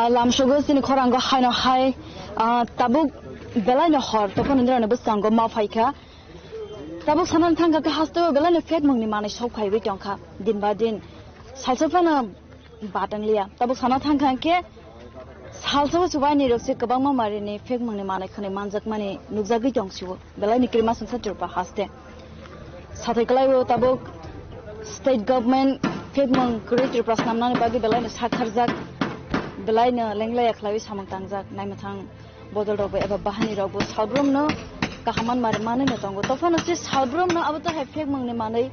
lamshogo sin khorango haino hai tabuk belai hor topon indra ne busango ma phaika tabuk sanan thanga ka hasto belai ne fek mungni mane sok khaibi tongkha din ba din salsofana batanglia tabuk sanan thanga ke salso subai ni rokse kabang ma mari ni fek mungni mane khane manjak mane nukjagi tongsibo belai ni krima sansatur pa haste sathai kalai tabuk state government fek mung creator prasnamna ne bagi belai ne sakharjak belai ne lenglaya khlawi samang tangjak naimathang bodol rok eba bahani rok bo salbrom no kahaman mare mane ne tongo tofano se salbrom no abato hai fek mung ne mane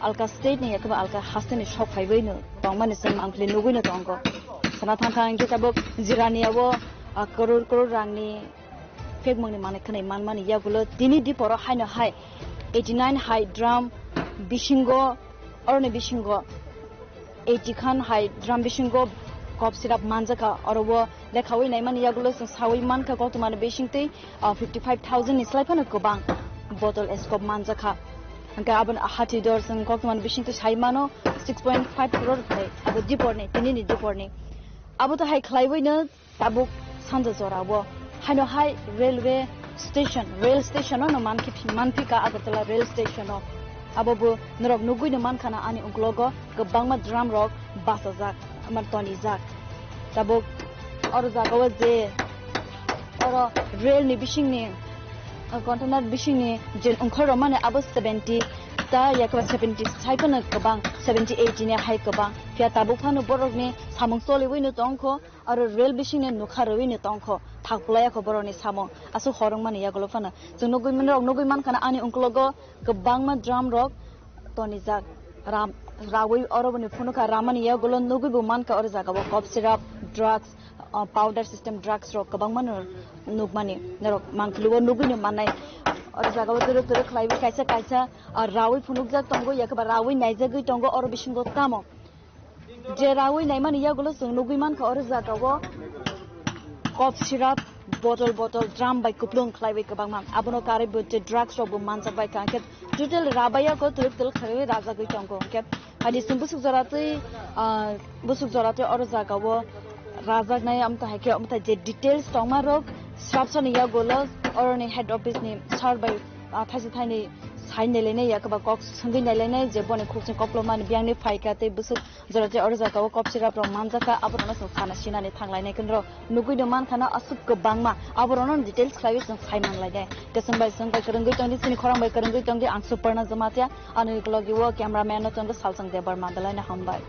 alka state ni ekaba alka haste ni shop phaibai no tongmani sem angkli nugui no tongo sana thang ke tabok jirani abo crore rangni fek mung ne mane khane manmani yagulo dini diporo haino hai 89 high drum bishingo orne bishingo 80 khan high drum bishingo kop sirap manjaka orobo lekhawi naimani yagulo sawi manka ko tumane beshingte 55000 ni slaipana kobang bottle escop manjaka gaban hati dor sang ko tumane beshingte saimano 6.5 crore thai abo diporne tini ni diporne abo to hai khlaiwoi na tabuk sanja jorabo haino hai railway station rail station no manphika agatala rail station no abo bo norok nugui no mankhana ani unglogo gobangma drum rock basajak amar toni jak tabuk oro jagawa je oro rail ni bishing ni container bishing ni je ungkhor mane abo 70 ता या के 70 साइपन गोबां 70 80 ने हाय गोबां फिया ताबुक फानो बरकनि सामं सलिवैनो तंखो आरो रेल बिसिने नुखारवैनो तंखो थाखलाया खो बरनि सामं आसु हरं माने या गलो फानो जों नगै मान खाना आनि अंकलगो गोबां मा ड्राम रक तनि जा राम रावै अरबनि फुनुका रामानि या गलो नगैबो मानका अर जागाबो cough syrup drugs powder system drugs रक गोबां मान नुगमानि नरक मानखलुबो नुगैनो माननाय और जगह तुरु खलाइबो कायसा और रावै फुनुक जा तंगो याकबा रावै नायजागै तंगो और बिसिंगो तामो जे रावै नायमान या गलो जों नुगै मानका और जागावो कफ सिराप बटल ड्राम बाय कुप्लुं खलाइबो गोबां मान आबनो कारे बटे ड्रग्स रबो मानजाबाय काके टोटल राबाया को तुरु खलाइबो राजागै तंगो के हादि सिम बुसुक जराते और जागावो राजागनाय आमता हाके आमता जे डिटेल्स तंमा रक स्रापसन या गलो और ने हेड ऑफिस ने सार बाय थाइसे थाइनै साइने लेने या कबा कक संगै नायलायने जे बने खुखसे कप्लमान बियांनि फाइकाते बुसुक जराते और जागाव कपसिरा प्र मानजाका आबरनो सं खाना सिनाने थांलायनाय केन्द्र नुगैदो मानखाना असुक गोबांमा आबरनो डिटेल्स खलाइबो जों साइमान लायदे कसमबाय संबाय करंगै तंदि सिनि खरांबाय करंगै तंदि आं सुपर्णा जमातिया आनि गलगिवो कैमरामैन तंग सालसंग देबर मादलायना हमबाय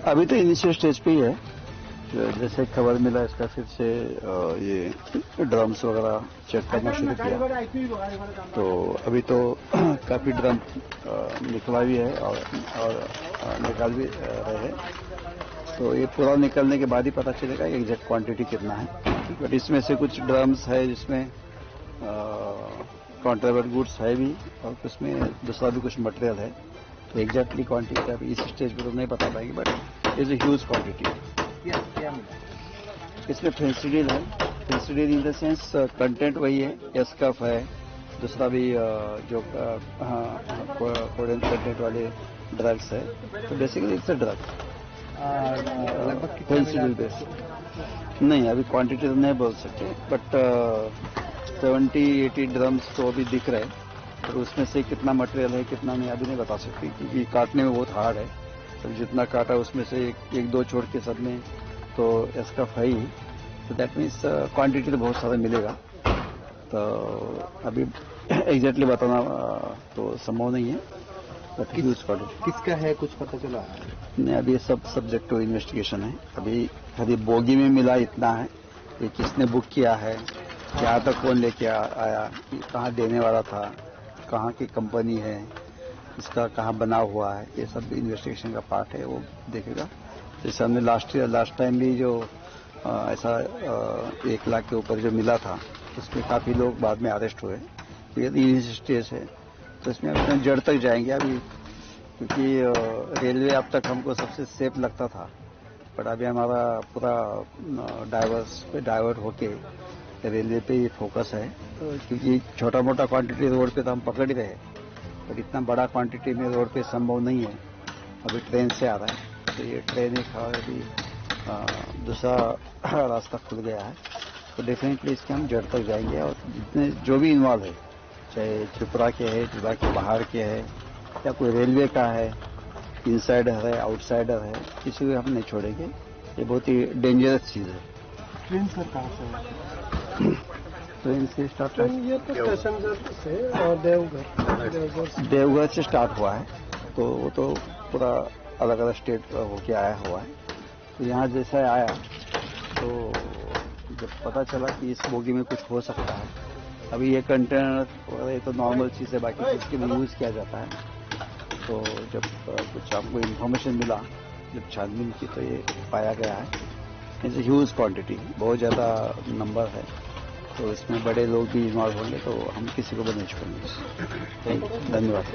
अभी तो इनिशियल स्टेज पे ही है, जैसे खबर मिला इसका फिर से ये ड्रम्स वगैरह चेक करना शुरू किया। तो अभी तो काफी ड्रम निकला भी है और निकाल भी रहे हैं। तो ये पूरा निकलने के बाद ही पता चलेगा एग्जैक्ट क्वांटिटी कितना है। बट इसमें से कुछ ड्रम्स है जिसमें कॉन्ट्राबेंड गुड्स है भी और उसमें दूसरा भी कुछ मटेरियल है। तो एग्जैक्टली क्वांटिटी अभी इस स्टेज पर तो नहीं बता पाएंगे, but is a huge quantity. इसमें फेंसिडिल है। फेंसिडिल इन द सेंस कंटेंट वही है, एस्कफ है, दूसरा भी जो कोडेन कंटेंट वाले ड्रग्स है। तो बेसिकली इट्स अ ड्रग। लगभग फेंसिडिल बेस्ड नहीं, अभी क्वांटिटी तो नहीं बोल सकते, बट 70-80 ड्रम्स तो अभी दिख रहे हैं। और उसमें से कितना मटेरियल है कितना नहीं अभी नहीं बता सकती, क्योंकि काटने में बहुत हार्ड है। तो जितना काटा उसमें से एक दो छोड़ के सब में तो एस्कफ है ही। तो दैट मीन्स क्वांटिटी तो बहुत सारा मिलेगा। तो अभी एग्जैक्टली बताना तो संभव नहीं है, बट ह्यूज क्वांटिटी। किसका है कुछ पता चला? नहीं, अभी सब सब्जेक्ट टू इन्वेस्टिगेशन है। अभी खाली बोगी में मिला इतना है कि किसने बुक किया है, क्या तक कौन लेके आया, कहाँ देने वाला था, कहाँ की कंपनी है, इसका कहाँ बना हुआ है, ये सब इन्वेस्टिगेशन का पार्ट है, वो देखेगा। जैसे हमने लास्ट टाइम भी जो ऐसा 1 लाख के ऊपर जो मिला था, उसमें काफी लोग बाद में अरेस्ट हुए। तो ये स्टेज है, तो इसमें अपने जड़ तक जाएंगे अभी, क्योंकि रेलवे अब तक हमको सबसे सेफ लगता था, बट अभी हमारा पूरा डाइवर्ट होके रेलवे पे ही फोकस है। तो क्योंकि छोटा मोटा क्वांटिटी रोड पे तो हम पकड़ ही रहे हैं, बट इतना बड़ा क्वांटिटी में रोड पे संभव नहीं है। अभी ट्रेन से आ रहा है, तो ये ट्रेन एक अभी दूसरा रास्ता खुल गया है। तो डेफिनेटली इसके हम जड़ तक जाएंगे, और जितने जो भी इन्वॉल्व है, चाहे त्रिपुरा के है, त्रिपुरा के बाहर के है, या कोई रेलवे का है, इनसाइडर है, आउटसाइडर है, किसी को हम नहीं छोड़ेंगे। ये बहुत ही डेंजरस चीज है। ट्रेन सर कहाँ से? ट्रेन से स्टार्ट ये तो पैसेंजर से और देवघर से स्टार्ट हुआ है। तो वो तो पूरा अलग अलग स्टेट होके आया हुआ है। तो यहाँ जैसा आया, तो जब पता चला कि इस बोगी में कुछ हो सकता है, अभी ये कंटेनर ये तो नॉर्मल चीज़ है, बाकी इसके लिए यूज़ किया जाता है। तो जब कुछ आपको इन्फॉर्मेशन मिला जब छानबीन की, तो ये पाया गया है इट्स ह्यूज क्वांटिटी, बहुत ज़्यादा नंबर है। तो इसमें बड़े लोग भी इन्वॉल्व होंगे, तो हम किसी को भी नहीं छोड़ेंगे। धन्यवाद।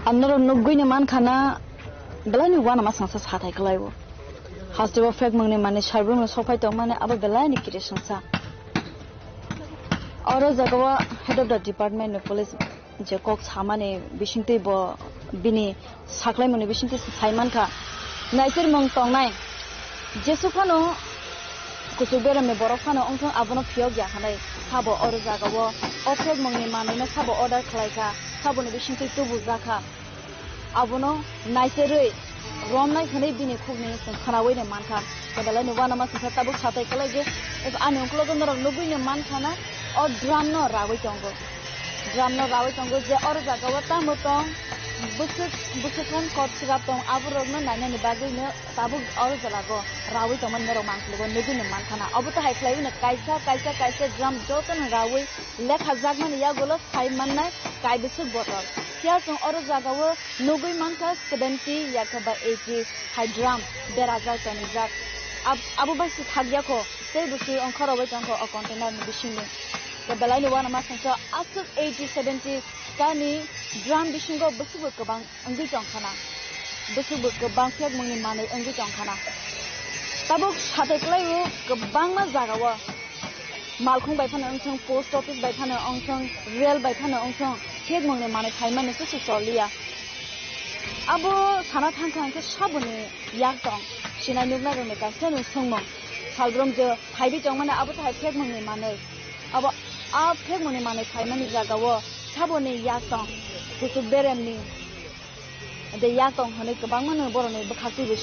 আপনারা 90 মান খানা belani wana ma sangsa sathai klaibo hastewa fek mangni mane sarbrum no sophai tong mane abo belani kire sangsa aro jagawa head of the department of police je kok samane bisingte bo bini saklai mone bisingte saiman kha naisir mong tongnai jesufano kusubera me borofano ongthong abono phiyog ya hanai sabo aro jagawo ofek mangni mane na sabo order khlaika sabo ne bisingte tubu jakha abono naisirui romnai khane bini khugni khanawai ne mankha belani wana ma sangsa tabuk sathai kalai je ani ongklo gondor nugui ne mankhana or drum no rawi tongo je or jagawa tamotong busukon kot sigap tong aburog no nana ni bagui no tabu or jalago rawi tong man ro mangklo nugi ne mankhana abuta hai khlai ne kaisa drum joton rawi lekha jagman ya golo sai mannai kai busuk botol sia tong or jagawa nugui mankha 70 yakaba 80 hai drum berazal tong jak abu basi thagya ko sei busi onkharo bai tong ko container ni bising the belani wana ma sangsa asuk 80 70 kani drum bisingo busubu kebang anggi jongkhana busubu kebang phek mungni manai anggi jongkhana tabuk sathai klaiu kebang ma jagawa malkhung bai phana ongthong post office bai phana ongthong rail bai phana ongthong phek mungni manai thaimani su soliya abo sana thangkhang ke sabuni yak tong sinai nugna rone ka senu songmong salbrom je phaibi tong mane abo thai phek mungni manai abo a phek mungni manai thaimani jagawo saboni yak tong kusu beremni de yak tong hone kebang mane borone bakhasi bi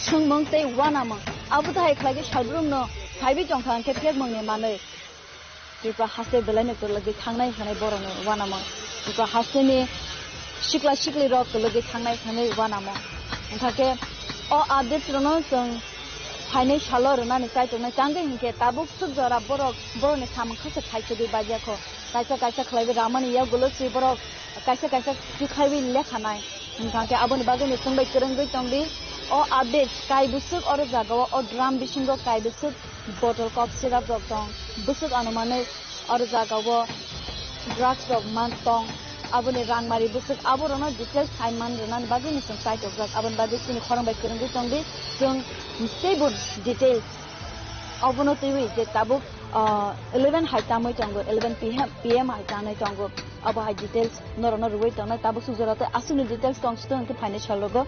songmong tei wana mong abo thai khlage salbrom no phaibi tong khang ke phek mungni manai tipra hase belane to lagi thangnai hanai borone wana mong tipra haseni sikli rok to lagi thangnai hanai wana mong enthake o update rono song phainai salo rona ni sai to na changge hinke tabuk suk jara borone samang khase khaise gi bajya ko kaisa khlaibe ramani ya gulo si borok kaisa ki khlaibe lekhanai enthake aboni bagani sungbai kerengbai tongbi o update kai busuk or jagawa o drum bisingo kai busuk bottle cup syrup rok tong busuk anumane or jagawa drugs rok man tong aboni rangmari busuk aborono details saiman ronan bagini sung site of drug abon bagi sini khorang bai kerengbai tongbi sung stable details abono tiwi je tabuk 11 haitamoi tongo 11 pm haitanai tongo abo hai details norono ruwai tongna tabuk sujorate asuni details tong stone ke financial logo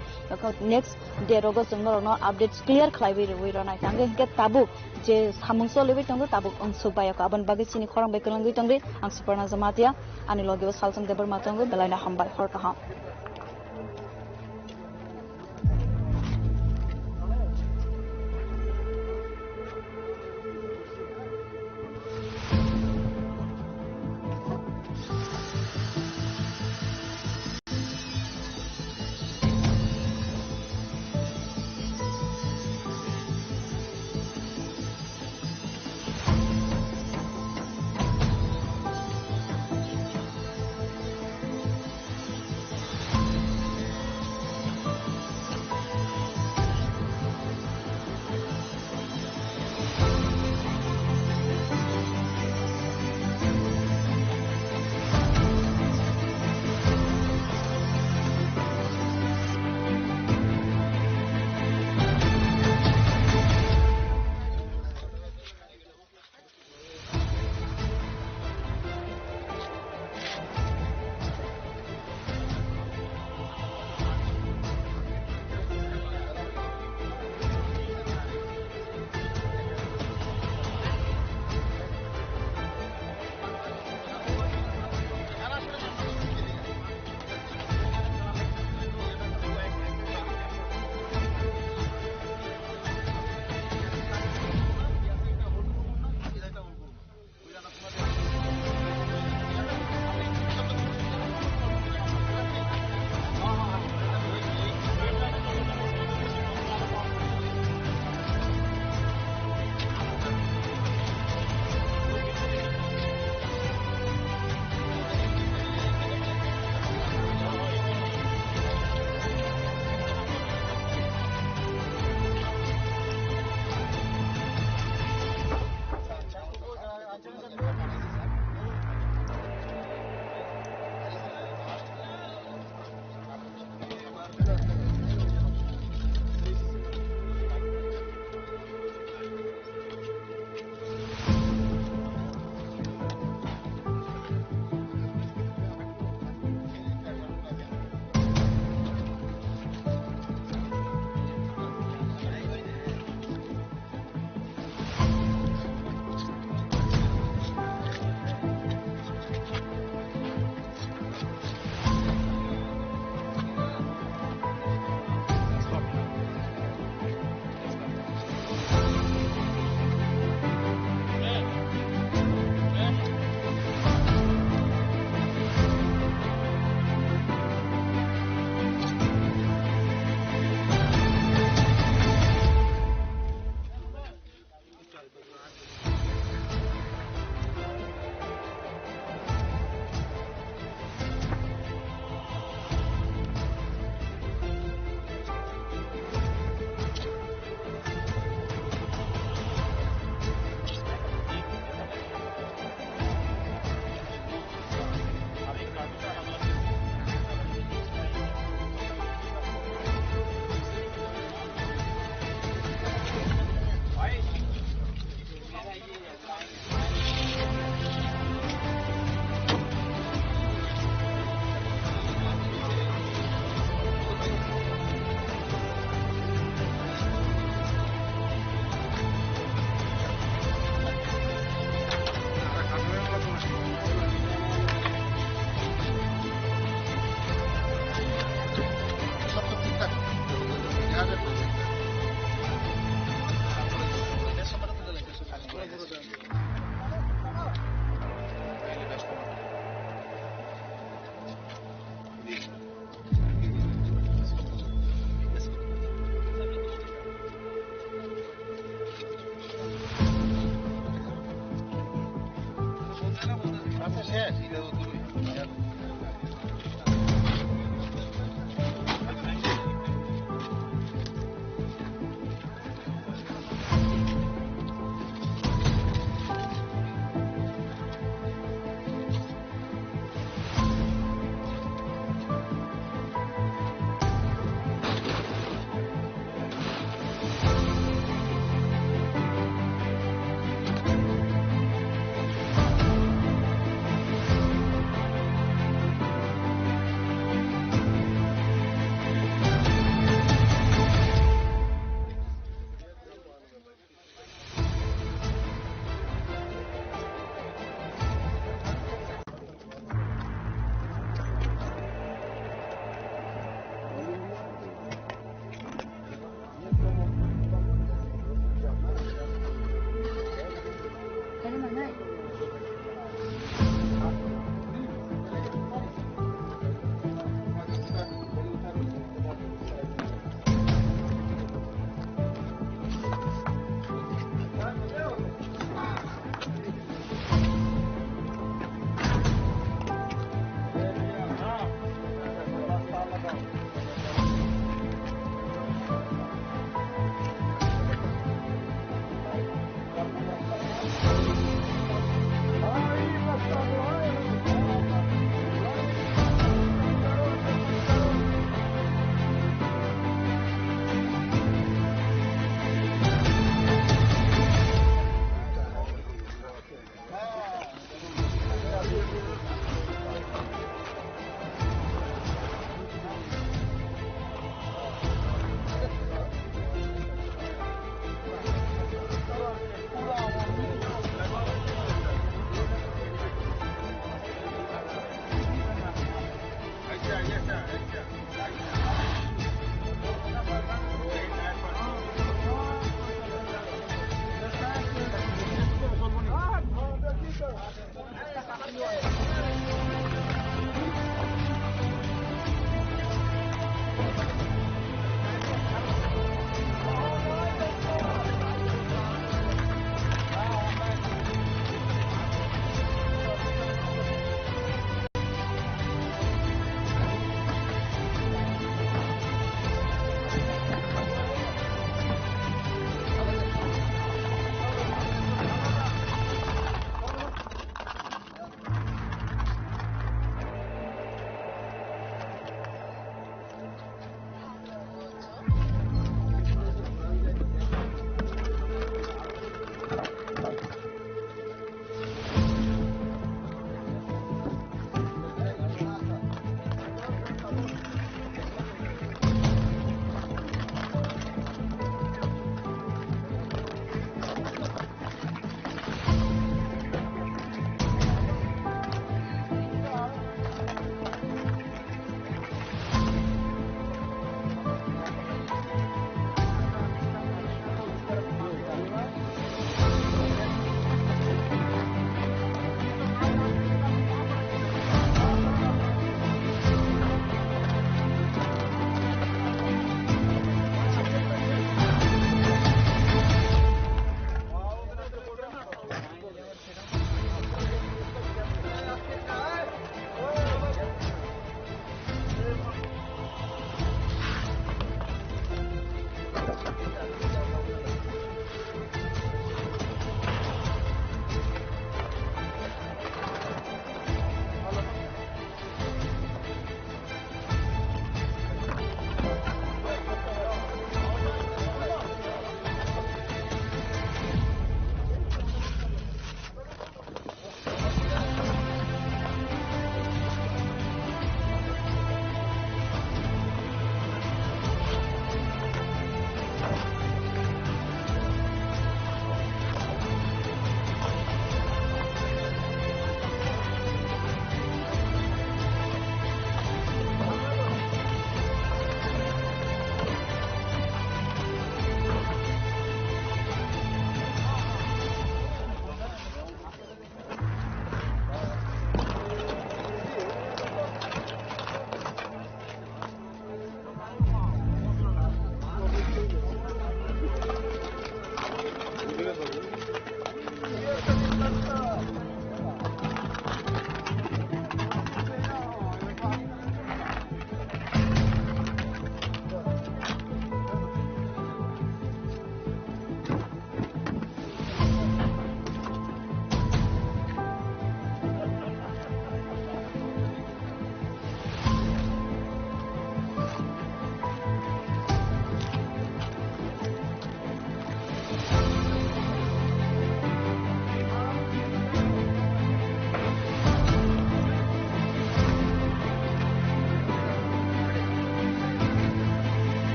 next day rogo sung norono updates clear khlaibi ruwai rona tange ke tabuk je samungso lebi tongo tabuk on subaya ko abon bagi sini khorang bai kerengbai tongri ang suparna jamatia ani loge salsam debar matongo belaina hambai horka ha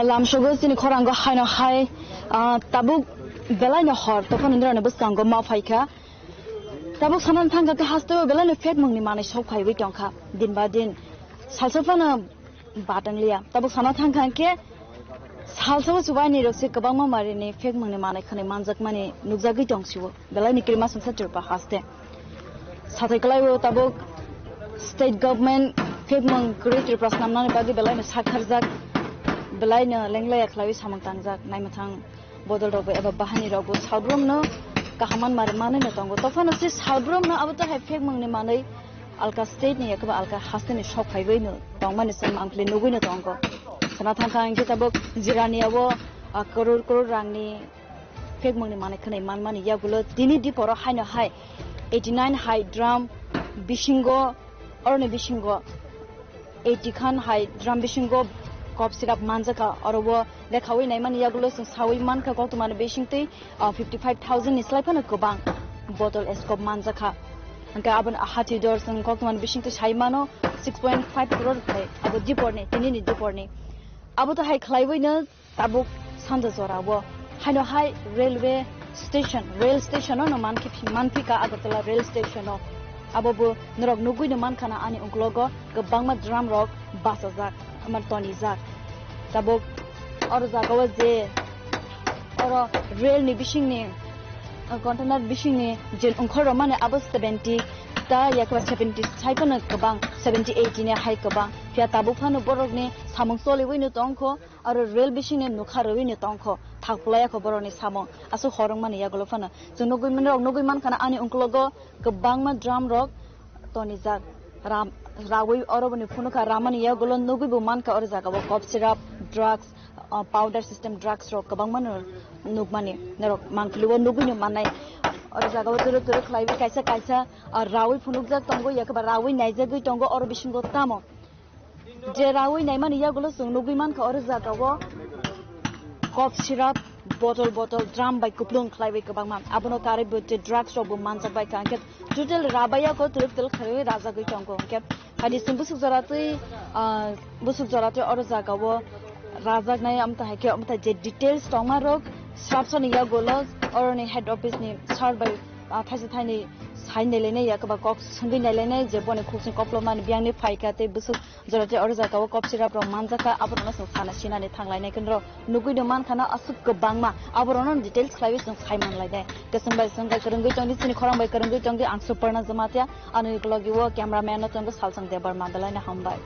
lamshogo sini khorango haino hai tabuk belai no hor tokon indra ne busango ma phaika tabuk sanan thanga ka hasto belai no fet mungni mane sok phai wi tongkha din ba din salsofana batanglia tabuk sanan thanga ke salso subai ni rokse kabang ma mari ni fet mungni mane khane manjak mane nukjagi tongsiwo belai ni kirma sansa turpa haste sathai kalai wo tabuk state government fet mung creator prasnamna ne bagi belai no sakharjak belai no lenglaya khlawi samang tangjak naimathang bodol rogo eba bahani rogo saudrom no kahaman mare mane no tongo tofano se saudrom no abuta hai fek mangni manei alka state ni ekaba alka hasteni shok phaibai no tongmani sam angkle nugui no tongo sana thangka angke tabok jirani abo koror rangni fek mangni mane khnai manmani yagulo dini diporo haino hai 89 hai drum bishingo orne bishingo 80 khan hai drum bishingo kop sirap manjaka orobo dekhawi naimani yagulo sawi manka gautumane besingtei 55000 ni slaipana kobang bottle escop manjaka angka aban ahati dor sang gautumane besingtei saimano 6.5 crore play abo diporni tinini diporni abo to hai khlaiboina tabuk sanja jorabo haino hai rail station no manphika agartala rail station no abo bo norok nugui no mankana ani unglogo gobangma drum rock basajak amar toni jak tabok oro jagawa je oro rail ni bishing ni container bishing ni je ungkhoro mane abo 70 ta yakwa 70 saipana kabang 70 80 ne hai kabang pia tabuk phanu borok ni samung soli winu tongko aro rail bishing ne nukharo winu tongko thakplaya ko borok ni samung asu horong mani ya golo phana junogui man kana ani ungklogo kebangma drum rock toni jak ram rawi orobani phunuka ramani ya golo nugui bu man ka or jaga bo cough syrup drugs powder system drugs rok kabang man nugmani nerok mangkliwo nugui ni manai or jaga bo turu khlaibi kaisa rawi phunuk jak tongo ya ka rawi naijagui tongo or bishingo tamo je rawi naimani ya golo sung nugui man ka or jaga bo cough syrup bottle drum by kuplung khlaibi kabang man abono kare bo drugs rok bo manjak by kanket total rabaya ko turuk khlaibi raja gui tongo ke hadi sum busuk jarate or jaga bo rajak nai amta hake amta je details tongma rok sharpson ya golos or ni head office ni sar by thani sain lene ya ka kok sungi lene je bone khuksin koploma ni biang ni phaika te busuk jarate or jaga bo kop sirap ro manjaka aborona sung sana sina ni thanglai nai kenro nugui de man khana asuk gobangma aborona details khlaibi sung saiman lai dai kesung bai sung kai karungui tongni sini khorang bai karungui tongdi angsu parna jamatia anu iklogi wo cameraman no tonggo salsang debar mandalai na hambai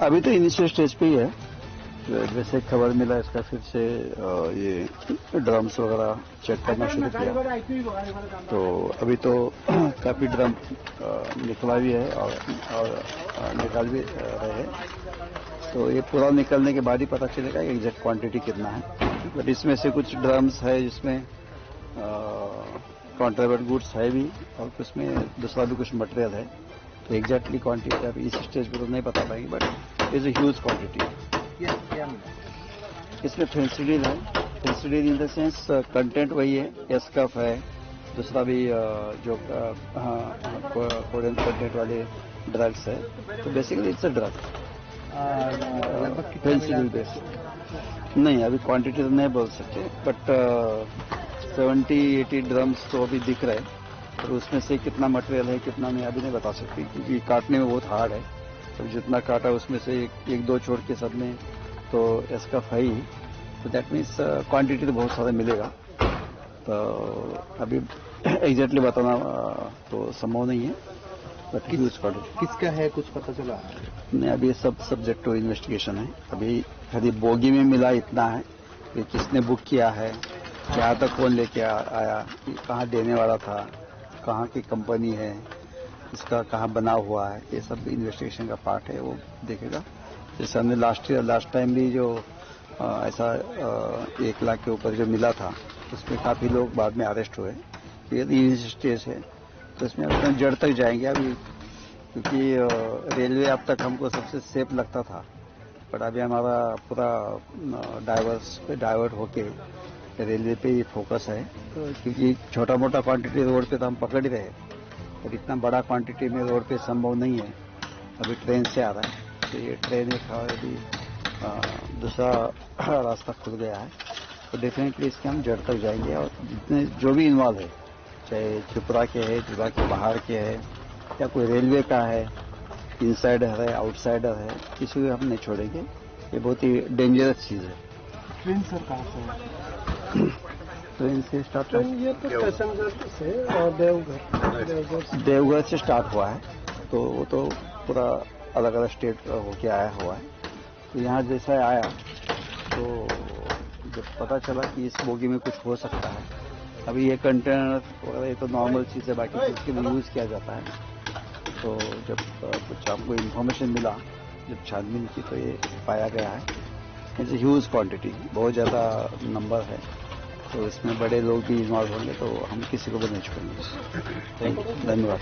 अभी तो initial stage पे ही है, वैसे खबर मिला इसका फिर से ये ड्रम्स वगैरह चेक करना शुरू किया, तो अभी तो काफी ड्रम निकला भी है और निकाल भी रहे हैं। तो ये पूरा निकलने के बाद ही पता चलेगा एग्जैक्ट क्वांटिटी कितना है। बट इसमें से कुछ ड्रम्स है जिसमें कॉन्ट्राबैंड गुड्स है भी, और उसमें दूसरा भी कुछ मटेरियल है। तो एग्जैक्टली क्वांटिटी अभी इस स्टेज पर तो नहीं बता पाएंगे, but is a huge quantity. इसमें फेंसिडिल है। फेंसिडिल इन द सेंस कंटेंट वही है, एस्कफ है, दूसरा भी जो कोरियन कंटेंट वाले ड्रग्स है। तो बेसिकली इट्स अ ड्रग, फेंसिडिल बेस्ड। नहीं, अभी क्वांटिटी तो नहीं बोल सकते, बट 70-80 ड्रम्स तो अभी दिख रहे हैं। और उसमें से कितना मटेरियल है कितना नहीं अभी नहीं बता सकती, क्योंकि काटने में बहुत हार्ड है। तो जितना काटा उसमें से एक दो छोड़ के सब में तो इसका है ही। तो दैट मीन्स क्वांटिटी तो बहुत सारा मिलेगा। तो अभी एग्जैक्टली बताना तो संभव नहीं है, बट किसका है कुछ पता चला? नहीं, अभी सब सब्जेक्ट टू इन्वेस्टिगेशन है। अभी खाली बोगी में मिला इतना है कि किसने बुक किया है, क्या तक कौन लेके आया, कहाँ देने वाला था, कहाँ की कंपनी है, इसका कहाँ बना हुआ है, ये सब इन्वेस्टिगेशन का पार्ट है, वो देखेगा। जैसे हमने लास्ट टाइम भी जो ऐसा 1 लाख के ऊपर जो मिला था, उसमें काफी लोग बाद में अरेस्ट हुए। ये इनिशियल स्टेज है, तो इसमें अपना जड़ तक जाएंगे अभी, क्योंकि रेलवे अब तक हमको सबसे सेफ लगता था, बट अभी हमारा पूरा डाइवर्ट होके रेलवे पे ही फोकस है। तो क्योंकि छोटा मोटा क्वांटिटी रोड पे तो हम पकड़ ही रहे, और इतना बड़ा क्वांटिटी में रोड पे संभव नहीं है। अभी ट्रेन से आ रहा है, तो ये ट्रेन एक अभी दूसरा रास्ता खुल गया है, तो डेफिनेटली इसके हम जड़ तक जाएंगे। और जितने जो भी इन्वॉल्व है, चाहे त्रिपुरा के है, त्रिपुरा के बाहर के है, या कोई रेलवे का है, इनसाइडर है, आउटसाइडर है, किसी को हम नहीं छोड़ेंगे। ये बहुत ही डेंजरस चीज है। ट्रेन सर कहाँ से? ट्रेन से स्टार्ट ये तो पैसेंजर से और देवघर से स्टार्ट हुआ है, तो वो तो पूरा अलग अलग स्टेट होके आया हुआ है। तो यहाँ जैसा आया, तो जब पता चला कि इस बोगी में कुछ हो सकता है, अभी ये कंटेनर वगैरह ये तो नॉर्मल चीज़ है, बाकी इसके लिए यूज़ किया जाता है। तो जब कुछ आपको इन्फॉर्मेशन मिला, जब छानबीन की, तो ये पाया गया है इट्स ह्यूज क्वांटिटी, बहुत ज़्यादा नंबर है। तो इसमें बड़े लोग भी इन्वॉल्व होंगे, तो हम किसी को भी नहीं छोड़ेंगे। थैंक यू, धन्यवाद।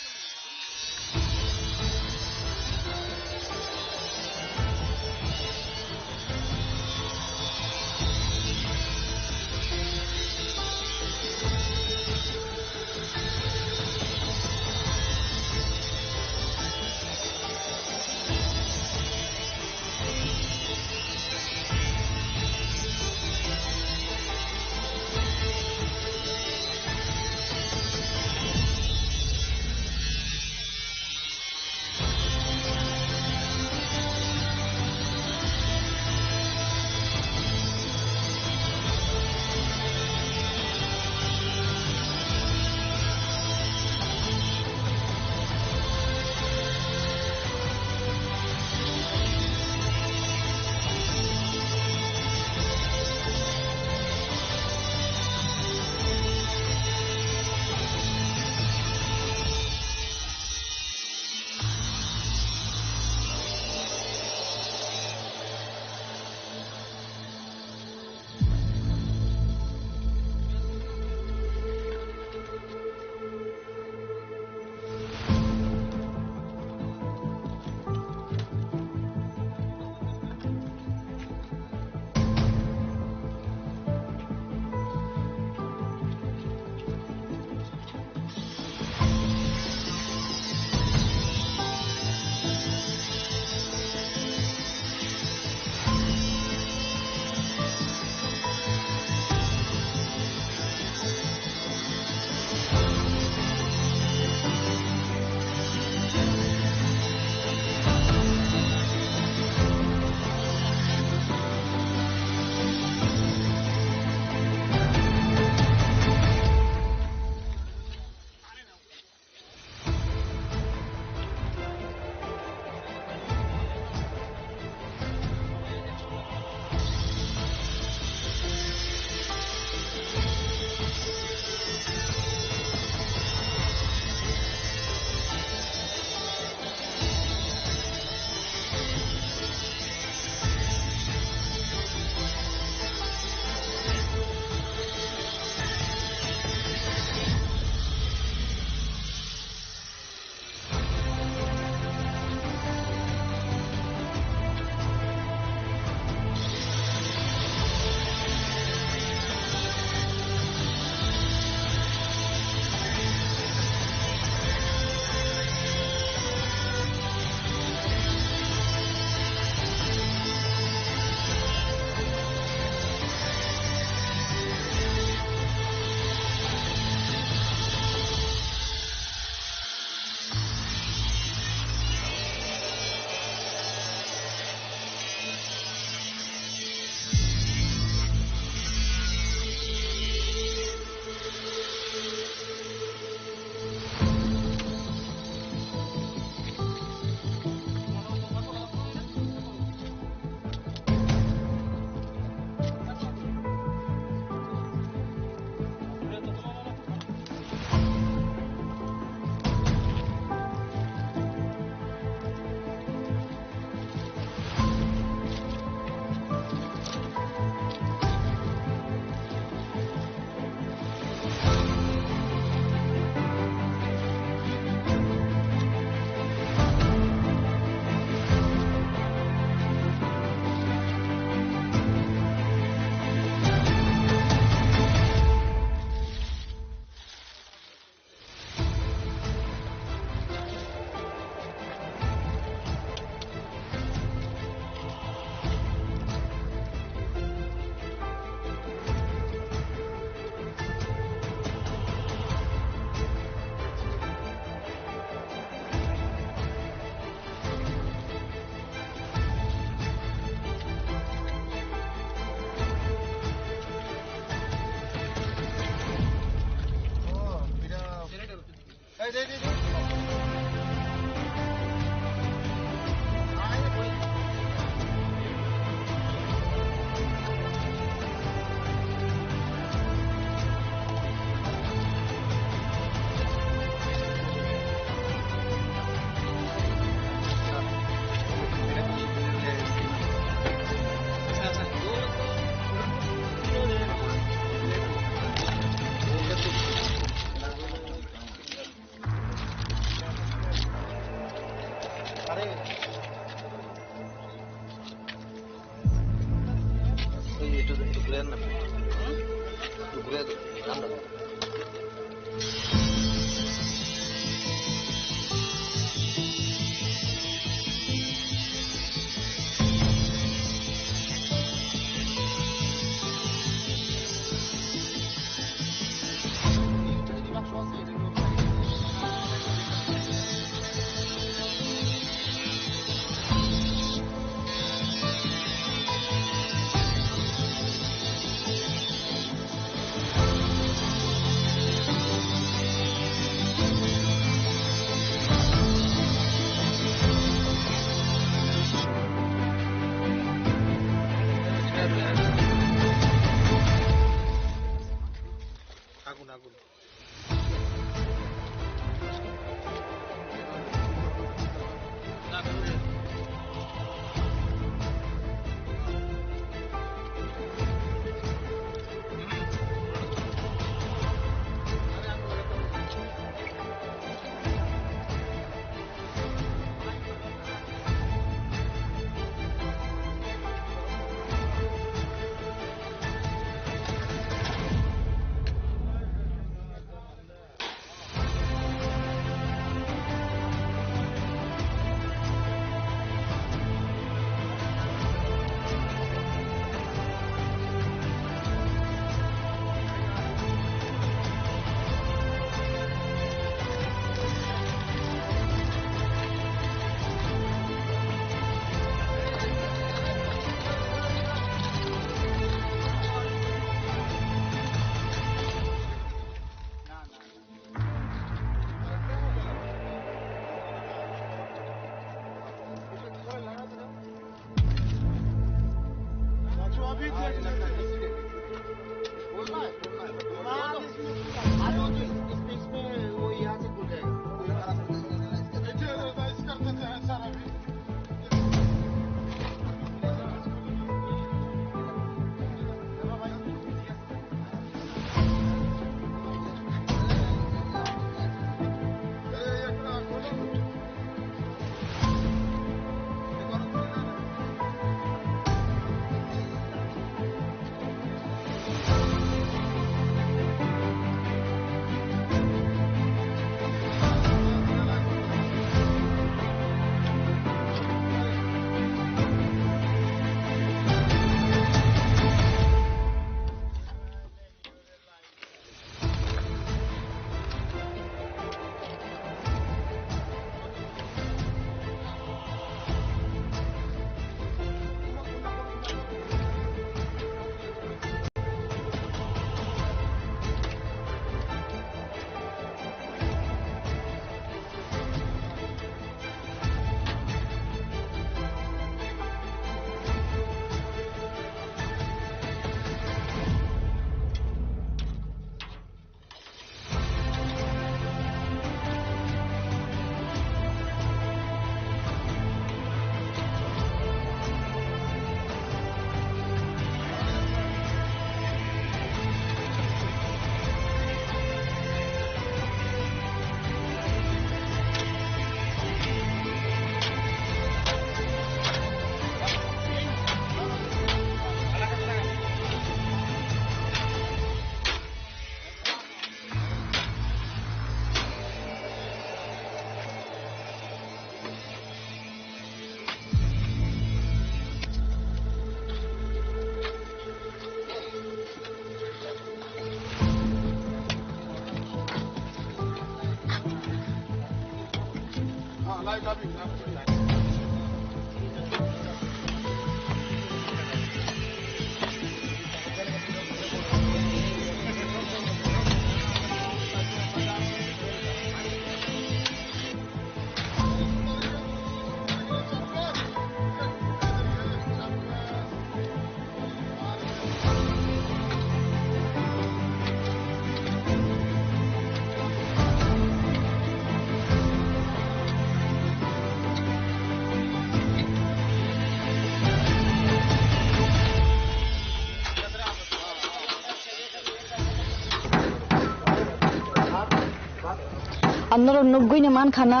noro nugui ne man khana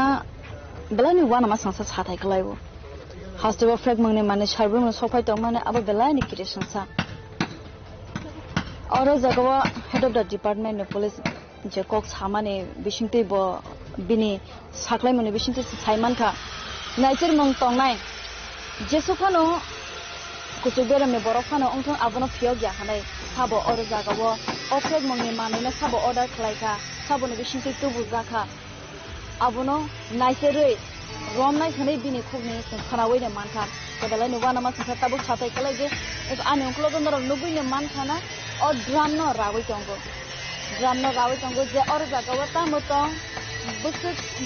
belai ni wana ma sangsa sathai klaibo hasto fek mangne mane sarbrum no sophai tong mane abo belai ni creation sa oro jagawa head of the department of police je kok samane bisingte bo bini saklai mane bisingte saiman kha naisir mong tongnai jesufano kusubera me borofano ongthong abono phiog ya hanai sabo oro jagawo ofek mongni manene sabo order khlaika sabo ne bisingte tubu jakha abono naisirei romnai khane bini khogni khanawai ne mankha kedalai ne wana ma sa tabuk chatai kalai je ani onklo gondor nugui ne man khana o drum no rawi tongo je or jagawa ta motong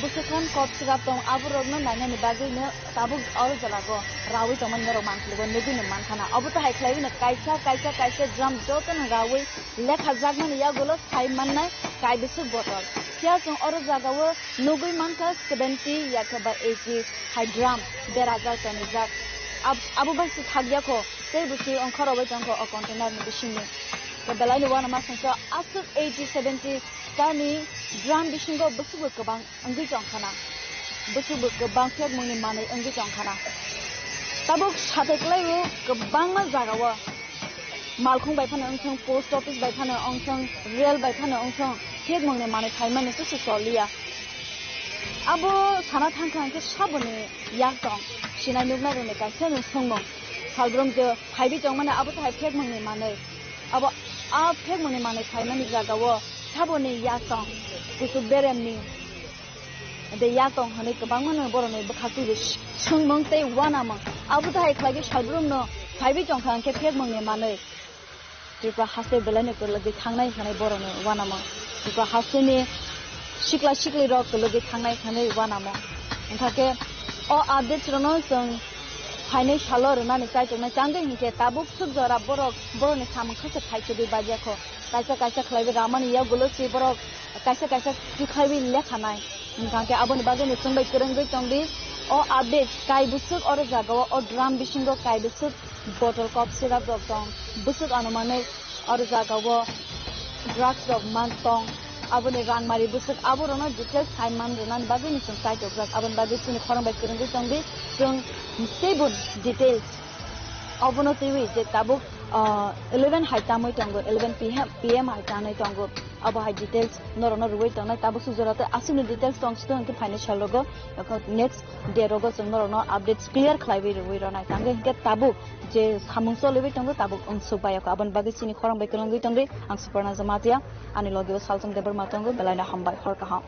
busukhan kopsiga tong aburog no nana ni bagui ne tabuk or jalago rawi tong man ro mankligo nugui ne man khana abu ta haiklai ne kaisa drum joton rawi lekha jagman ya golo sai mannai kai bisu botol sia song or jagawa nugui mankha 70 ya ka ba 80 high drum berajar ton jak abu basi thagya ko sei busi onkharo bai tong ko container ni bisini belai ni wana masangsa asuk 80 70 tani drum bisingo busubu kebang anggi jongkhana busubu kebang phek mungni manai anggi jongkhana tabuk sathai klaiu kebang ma jagawa malkhung bai phana ongthong post office bai phana ongthong rail bai phana ongthong phek mungni manai thaimani su soliya abo sana thangkhang ke sabone yak tong sinai nukna rone kaisa no songmong salbrom je phaibi tong mane abo thai phek mungni manai abo a phek mungni manai thaimani jagawo sabone yak tong kusu beremni de yak tong hane kebang mane borone bakhati be songmong tei wana mong abo thai khlagi salbrom no phaibi tong khang ke phek mungni manai tripura haste belane ko lagi thangnai khane borone wana mong tripura haste ni sikli rok ko lagi thangnai khane wana mong enthake o update rono song haine shalor na ni kai tong changde hike tabuk suk jora borone samang khase thaise bi bajya ko kaisa khlaibe ramani ya gulo chi borok kaisa ki khlaibe lekhanai enthake aboni bage ni sungbai kurangbai tongbi o update kai busuk or jagawa o drum bisingo kai busuk bottle cup syrup rok tong busuk anumane or jagawa drugs rok man tong abone rangmari busuk aborono details saiman ronan bage ni sung kai tok abon bage sini khorang bai kurangbai tongbi sung sebun details abono tewi je tabuk 11 haitamoi tongo 11 pm haitanai tongo abo hai details norono ruwai tongnai tabuk sujorate asini details tongsto anke financial logo next day rogo sung norono updates clear khlaibi ruwai ronai tange ke tabuk je samungso lebi tongo tabuk ongsu bayako abon bagi sini khorang bai kolongui tongri ang suparna jamatia ani logo salsam debar matongo belaina hambai horkaha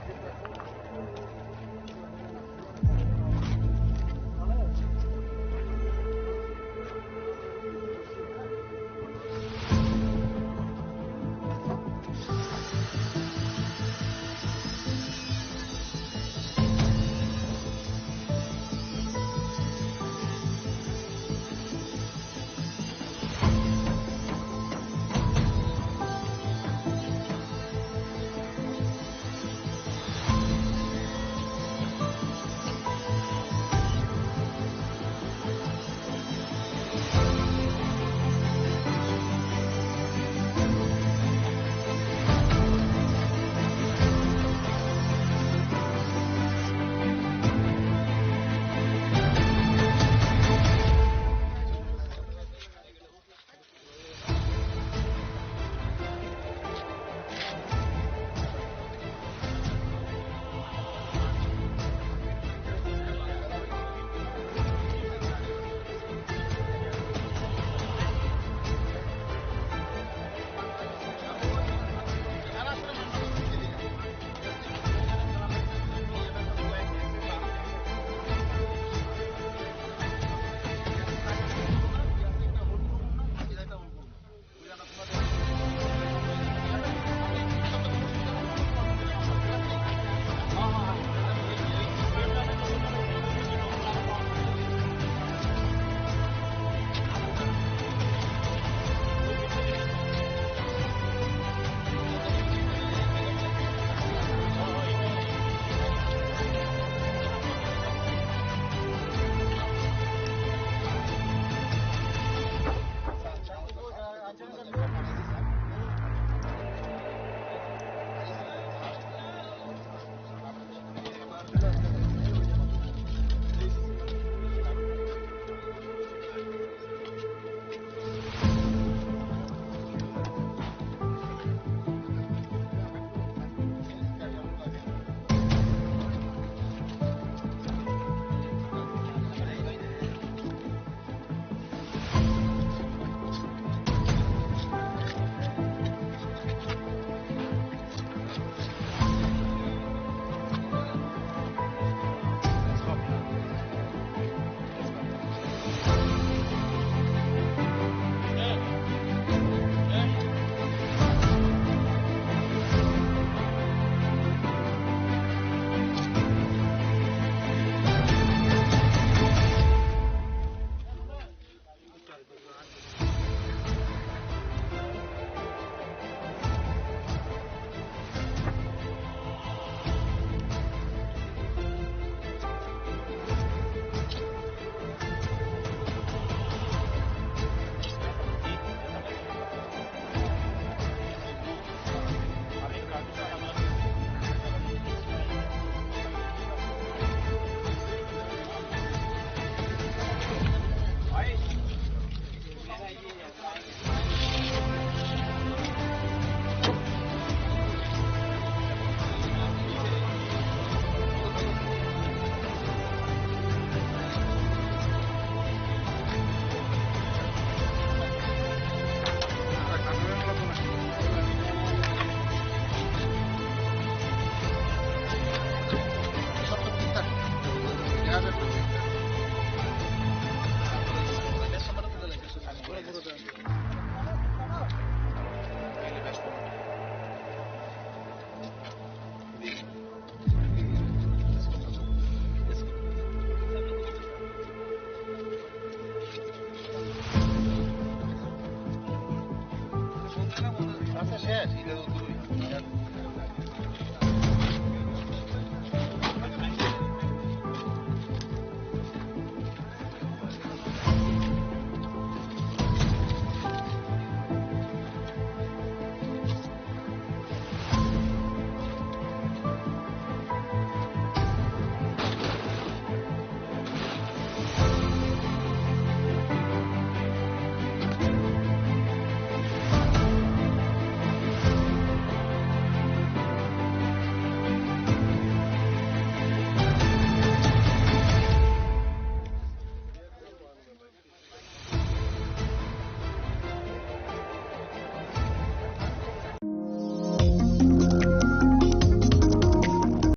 Brasil,